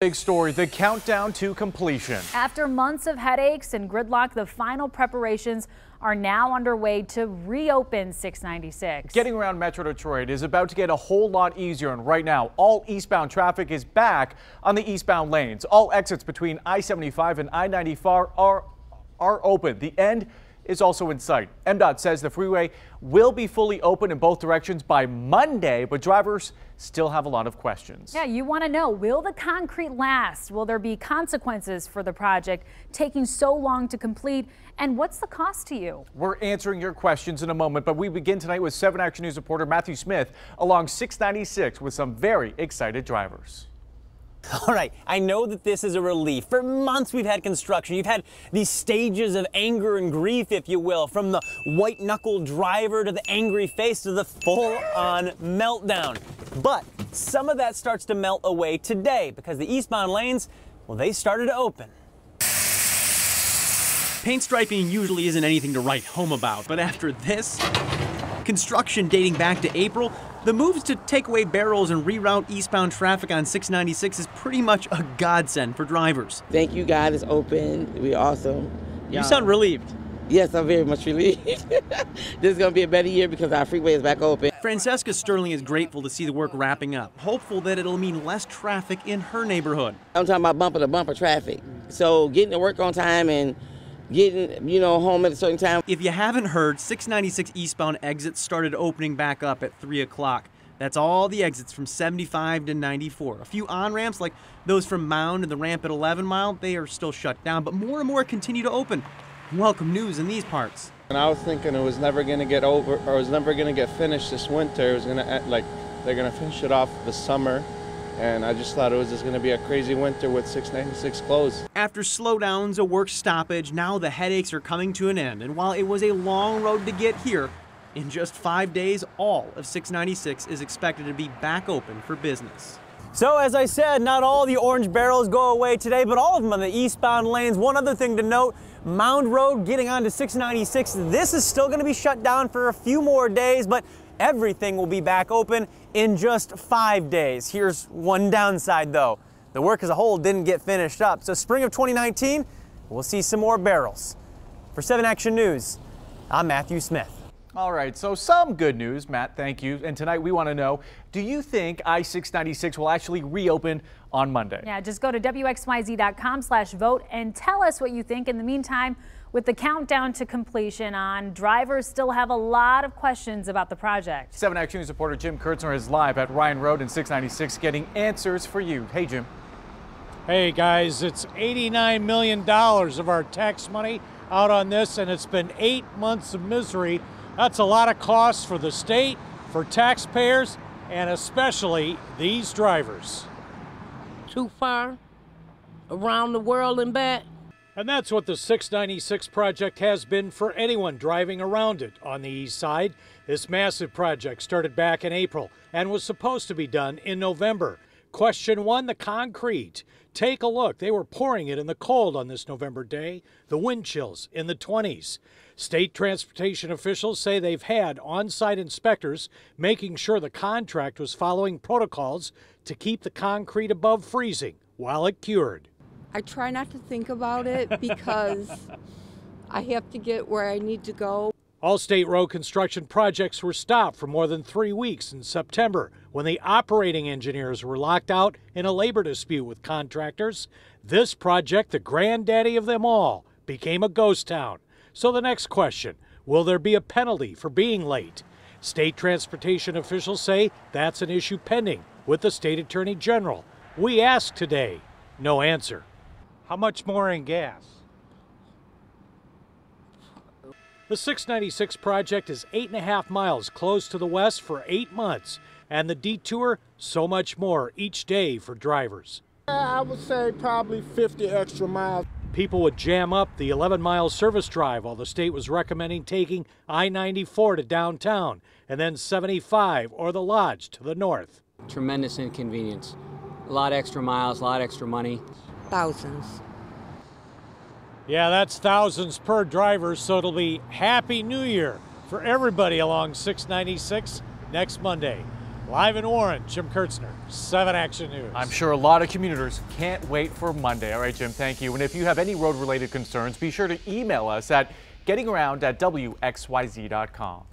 Big story, the countdown to completion. After months of headaches and gridlock, the final preparations are now underway to reopen 696. Getting around Metro Detroit is about to get a whole lot easier, and right now all eastbound traffic is back on the eastbound lanes. All exits between I-75 and I-94 are open. The end is also in sight. MDOT says the freeway will be fully open in both directions by Monday, but drivers still have a lot of questions. Yeah, you want to know, will the concrete last? Will there be consequences for the project taking so long to complete? And what's the cost to you? We're answering your questions in a moment, but we begin tonight with 7 Action News reporter Matthew Smith along 696 with some very excited drivers. All right, I know that this is a relief. For months we've had construction. You've had these stages of anger and grief, if you will, from the white-knuckle driver to the angry face to the full-on meltdown. But some of that starts to melt away today because the eastbound lanes, well, they started to open. Paint striping usually isn't anything to write home about, but after this construction dating back to April, the moves to take away barrels and reroute eastbound traffic on 696 is pretty much a godsend for drivers. Thank you, God, it's open. We're awesome. You sound relieved. Yes, I'm very much relieved. This is going to be a better year because our freeway is back open. Francesca Sterling is grateful to see the work wrapping up, hopeful that it'll mean less traffic in her neighborhood. I'm talking about bumper-to-bumper traffic. So getting to work on time and getting, home at a certain time. If you haven't heard, 696 eastbound exits started opening back up at 3 o'clock. That's all the exits from 75 to 94. A few on-ramps like those from Mound and the ramp at 11 Mile, they are still shut down, but more and more continue to open. Welcome news in these parts. And I was thinking it was never going to get over, or it was never going to get finished this winter. It was going to, they're going to finish it off this summer. And I just thought it was just going to be a crazy winter with 696 closed. After slowdowns, a work stoppage, now the headaches are coming to an end. And while it was a long road to get here, in just 5 days, all of 696 is expected to be back open for business. So as I said, not all the orange barrels go away today, but all of them on the eastbound lanes. One other thing to note, Mound Road getting onto 696, this is still going to be shut down for a few more days, but everything will be back open in just 5 days. Here's one downside though. The work as a whole didn't get finished up. So spring of 2019, we'll see some more barrels. For 7 Action News, I'm Matthew Smith. All right, so some good news, Matt, thank you. And tonight we want to know, do you think I-696 will actually reopen on Monday? Yeah, just go to WXYZ.com/vote and tell us what you think. In the meantime, with the countdown to completion on, drivers still have a lot of questions about the project. 7 Action News reporter Jim Kurtzner is live at Ryan Road and 696 getting answers for you. Hey, Jim. Hey, guys, it's $89 million of our tax money out on this, and it's been 8 months of misery. That's a lot of costs for the state, for taxpayers, and especially these drivers. Too far around the world and back. And that's what the 696 project has been for anyone driving around it on the east side. This massive project started back in April and was supposed to be done in November. Question 1, the concrete. Take a look. They were pouring it in the cold on this November day. The wind chills in the 20s. State transportation officials say they've had on-site inspectors making sure the contract was following protocols to keep the concrete above freezing while it cured. I try not to think about it because I have to get where I need to go. All state road construction projects were stopped for more than 3 weeks in September when the operating engineers were locked out in a labor dispute with contractors. This project, the granddaddy of them all, became a ghost town. So the next question, will there be a penalty for being late? State transportation officials say that's an issue pending with the state attorney general. We asked today, no answer. How much more in gas? The 696 project is 8.5 miles close to the west for 8 months, and the detour, so much more each day for drivers. I would say probably 50 extra miles. People would jam up the 11-mile service drive while the state was recommending taking I-94 to downtown and then 75 or the Lodge to the north. Tremendous inconvenience. A lot extra miles, a lot extra money. Thousands. Yeah, that's thousands per driver, so it'll be Happy New Year for everybody along 696 next Monday. Live in Warren, Jim Kurtzner, 7 Action News. I'm sure a lot of commuters can't wait for Monday. All right, Jim, thank you. And if you have any road-related concerns, be sure to email us at gettingaround@wxyz.com.